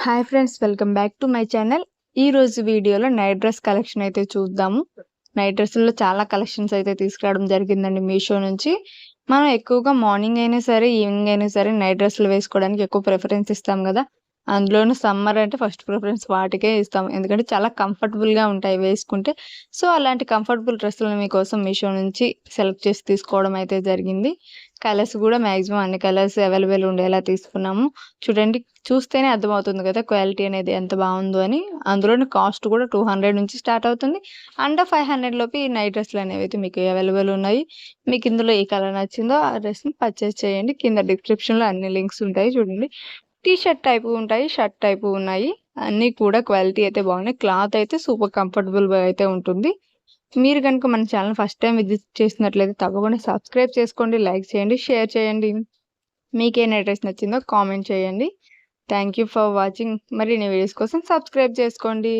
Hi friends, welcome back to my channel. ఈరోజు వీడియోలో night dress collection అయితే చూద్దాము. నైట్ డ్రెస్సుల్లో చాలా కలెక్షన్స్ అయితే తీసుకురావడం జరిగిందండి మీషో నుంచి. మనం ఎక్కువగా మార్నింగ్ అయినా సరే, ఈవినింగ్ అయినా సరే నైట్ డ్రెస్సులు వేసుకోవడానికి ఎక్కువ ప్రిఫరెన్స్ ఇస్తాం కదా. అందులోనూ సమ్మర్ అంటే ఫస్ట్ ప్రిఫరెన్స్ వాటికే ఇస్తాం. ఎందుకంటే చాలా కంఫర్టబుల్గా ఉంటాయి వేసుకుంటే. సో అలాంటి కంఫర్టబుల్ డ్రెస్సులను మీకోసం మీషో నుంచి సెలెక్ట్ చేసి తీసుకోవడం అయితే జరిగింది. కలర్స్ కూడా మ్యాక్సిమం అన్ని కలర్స్ అవైలబుల్ ఉండేలా తీసుకున్నాము. చూడండి, చూస్తేనే అర్థమవుతుంది కదా క్వాలిటీ అనేది ఎంత బాగుందో అని. అందులోని కాస్ట్ కూడా 200 నుంచి స్టార్ట్ అవుతుంది. అండర్ 500 లోపు ఈ నైట్ డ్రెస్సులు అనేవి అయితే మీకు అవైలబుల్ ఉన్నాయి. మీకు ఇందులో ఏ కలర్ నచ్చిందో ఆ డ్రెస్ని పర్చేస్ చేయండి. కింద డిస్క్రిప్షన్లో అన్ని లింక్స్ ఉంటాయి చూడండి. టీ షర్ట్ టైపు ఉంటాయి, షర్ట్ టైపు ఉన్నాయి. అన్నీ కూడా క్వాలిటీ అయితే బాగున్నాయి. క్లాత్ అయితే సూపర్ కంఫర్టబుల్గా అయితే ఉంటుంది. మీరు కనుక మన ఛానల్ ఫస్ట్ టైం విజిట్ చేసినట్లయితే తప్పకుండా సబ్స్క్రైబ్ చేసుకోండి, లైక్ చేయండి, షేర్ చేయండి. మీకే డ్రెస్ నచ్చిందో కామెంట్ చేయండి. Thank you for watching. మరిన్ని వీడియోస్ కోసం సబ్స్క్రైబ్ చేసుకోండి.